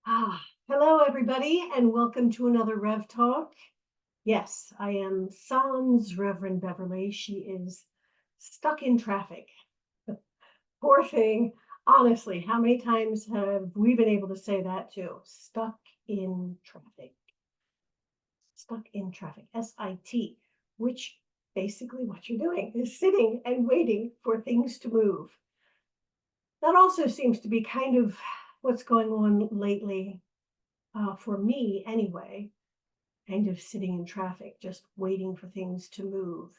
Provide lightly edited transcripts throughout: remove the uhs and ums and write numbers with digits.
Hello, everybody, and welcome to another Rev Talk. Yes, I am Sans Reverend Beverly. She is stuck in traffic. Poor thing. Honestly, how many times have we been able to say that too? Stuck in traffic. Stuck in traffic. S-I-T, which basically what you're doing is sitting and waiting for things to move. That also seems to be kind of what's going on lately, for me anyway. Kind of sitting in traffic, just waiting for things to move.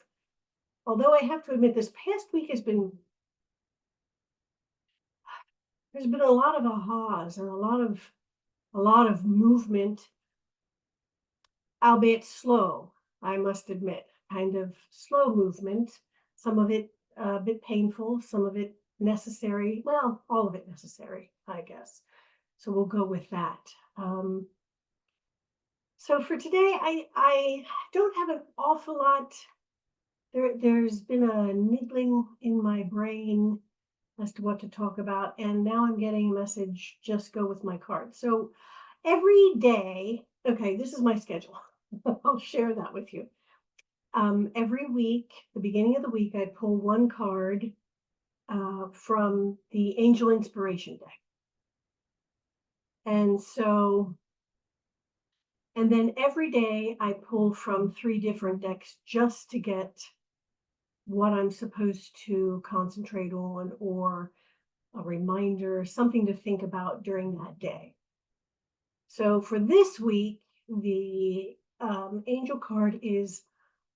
Although I have to admit, this past week there's been a lot of ahas and a lot of movement, albeit slow, I must admit, kind of slow movement, some of it a bit painful, some of it necessary, well, all of it necessary, I guess. So we'll go with that. So for today, I don't have an awful lot. There's been a niggling in my brain as to what to talk about, and now I'm getting a message, just go with my card. So every day, okay, this is my schedule. I'll share that with you. Every week, the beginning of the week, I pull one card from the Angel Inspiration deck. And then every day I pull from 3 different decks just to get what I'm supposed to concentrate on, or a reminder, something to think about during that day. So for this week, the angel card is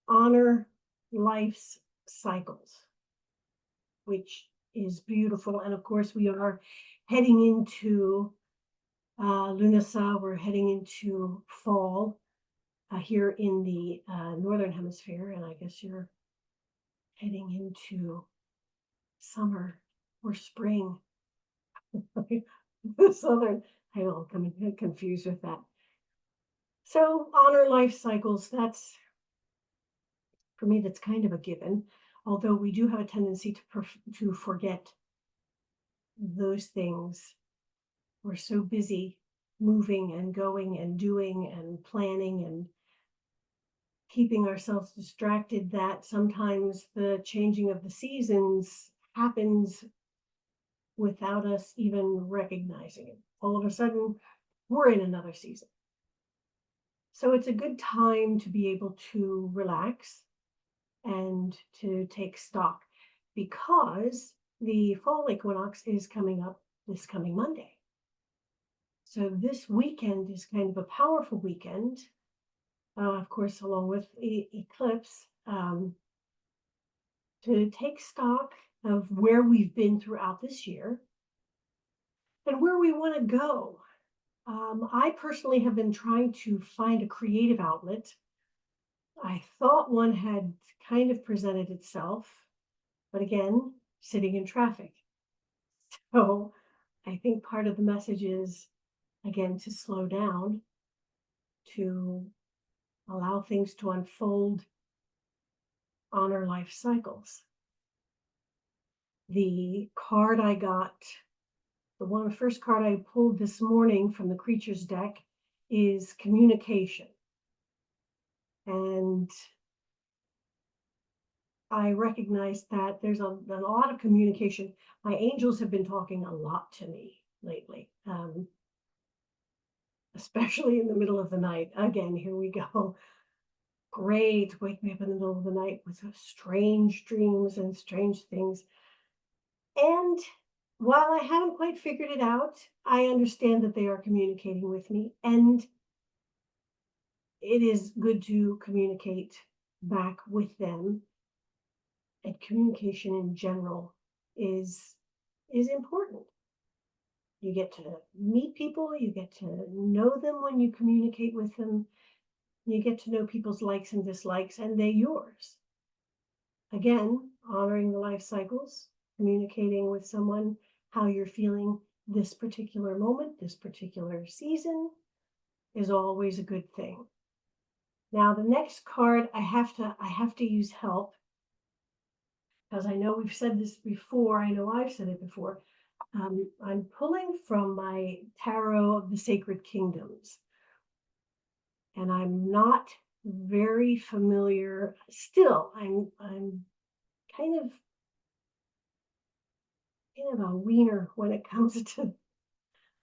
Honor Life's Cycles, which is beautiful. And of course, we are heading into Lunasa, we're heading into fall here in the Northern Hemisphere, and I guess you're heading into summer or spring. The Southern, I will get confused with that. So honor life cycles, that's, for me, that's kind of a given, although we do have a tendency to forget those things. We're so busy moving and going and doing and planning and keeping ourselves distracted that sometimes the changing of the seasons happens without us even recognizing it. All of a sudden, we're in another season. So it's a good time to be able to relax and to take stock, because the fall equinox is coming up this coming Monday. So this weekend is kind of a powerful weekend, of course, along with eclipse, to take stock of where we've been throughout this year and where we want to go. I personally have been trying to find a creative outlet. I thought one had kind of presented itself, but again, sitting in traffic. So I think part of the message is, again, to slow down, to allow things to unfold, honor life cycles. The card I got, the first card I pulled this morning from the Creatures deck is communication. And I recognize that there's a lot of communication. My angels have been talking a lot to me lately, especially in the middle of the night. Again, here we go. Great, wake me up in the middle of the night with strange dreams and strange things. And while I haven't quite figured it out, I understand that they are communicating with me, and it is good to communicate back with them. And communication in general is important. You get to meet people, you get to know them when you communicate with them, you get to know people's likes and dislikes, and they yours. Again, honoring the life cycles, communicating with someone how you're feeling this particular moment, this particular season, is always a good thing. Now, the next card, I have to use help, because I know we've said this before. I know I've said it before. I'm pulling from my tarot of the Sacred Kingdoms, and I'm not very familiar. Still, I'm kind of a wiener when it comes to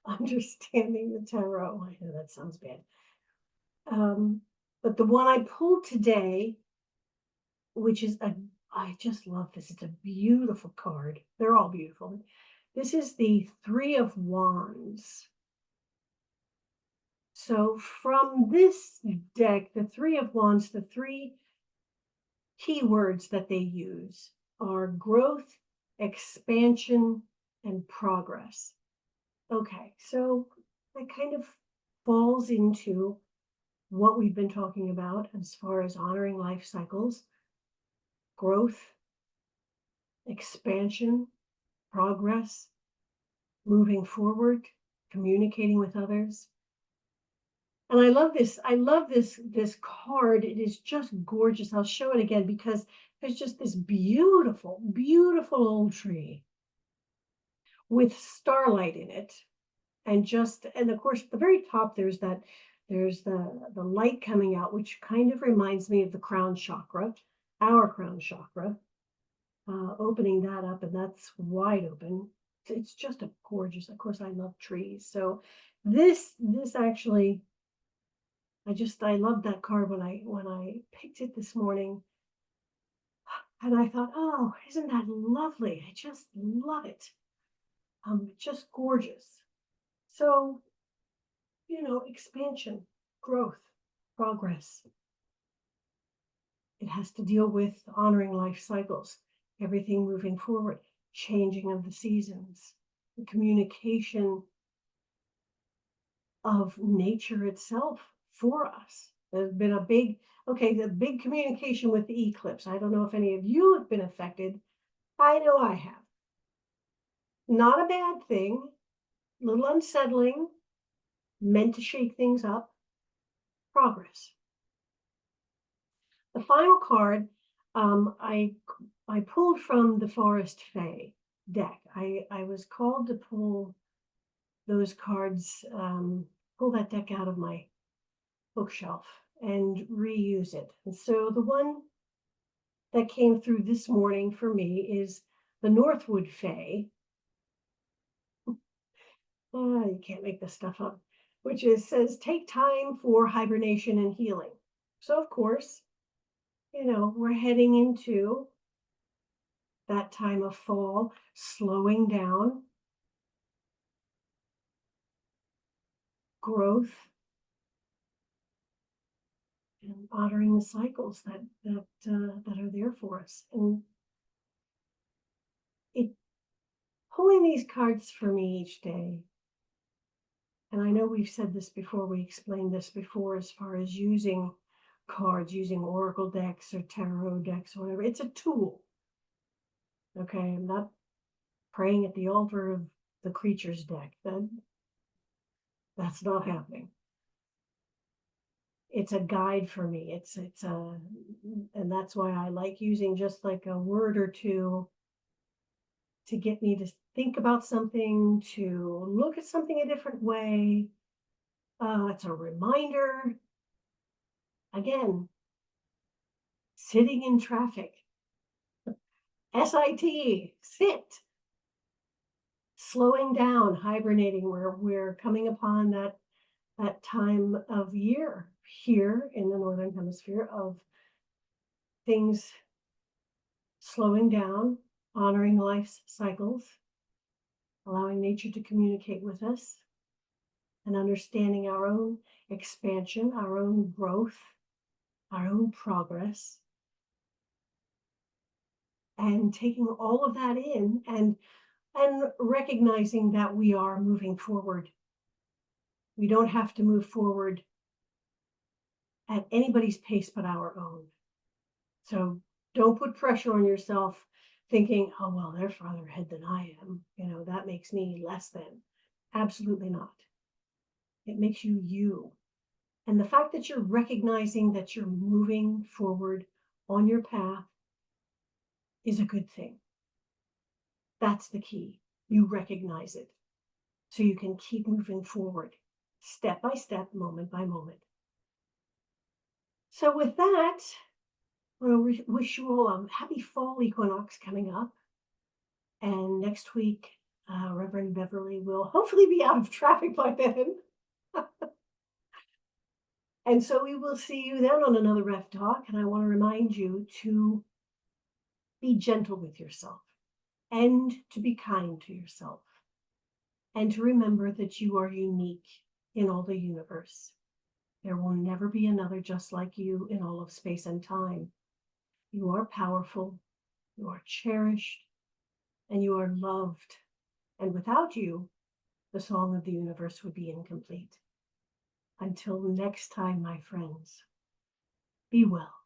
understanding the tarot. I know that sounds bad. But the one I pulled today, which is I just love this. It's a beautiful card. They're all beautiful. This is the Three of Wands. So from this deck, the Three of Wands, the three keywords that they use are growth, expansion, and progress. Okay, so that kind of falls into what we've been talking about as far as honoring life cycles, growth, expansion, progress, moving forward, communicating with others. And I love this. I love this card. It is just gorgeous. I'll show it again because there's just this beautiful, beautiful old tree with starlight in it. And of course, at the very top, there's the light coming out, which kind of reminds me of the crown chakra, our crown chakra, opening that up, and that's wide open. It's just a gorgeous. Of course, I love trees, so this actually, I loved that card when I picked it this morning, and I thought, oh, isn't that lovely? I just love it. Just gorgeous. So, expansion, growth, progress. It has to deal with honoring life cycles, everything moving forward, changing of the seasons, the communication of nature itself for us. There's been the big communication with the eclipse. I don't know if any of you have been affected. I know I have. Not a bad thing, a little unsettling, meant to shake things up. Progress. The final card, I pulled from the Forest Fae deck. I was called to pull those cards, pull that deck out of my bookshelf and reuse it. And so the one that came through this morning for me is the Northwood Fae. You can't make this stuff up, which says take time for hibernation and healing. So of course, we're heading into that time of fall, slowing down, growth, and honoring the cycles that are there for us. And it pulling these cards for me each day. And I know we've said this before, we explained this before as far as using cards, using oracle decks or tarot decks or whatever. It's a tool. Okay, I'm not praying at the altar of the creatures deck. That's not happening. It's a guide for me. And that's why I like using just like a word or two to get me to think about something, to look at something a different way. It's a reminder. Again, sitting in traffic. S-I-T, sit. Slowing down, hibernating. We're coming upon that time of year here in the Northern Hemisphere of things slowing down, honoring life's cycles, allowing nature to communicate with us, and understanding our own expansion, our own growth, our own progress, and taking all of that in and recognizing that we are moving forward. We don't have to move forward at anybody's pace but our own. So don't put pressure on yourself thinking, oh, well, they're farther ahead than I am. That makes me less than. Absolutely not. It makes you you. And the fact that you're recognizing that you're moving forward on your path is a good thing. That's the key. you recognize it so you can keep moving forward, step by step, moment by moment. So with that, I want to wish you all a happy fall equinox coming up. And next week, Reverend Beverly will hopefully be out of traffic by then. And so we will see you then on another Rev Talk. And I want to remind you to be gentle with yourself and to be kind to yourself. And to remember that you are unique in all the universe. There will never be another just like you in all of space and time. You are powerful, you are cherished, and you are loved. And without you, the song of the universe would be incomplete. Until next time, my friends, be well.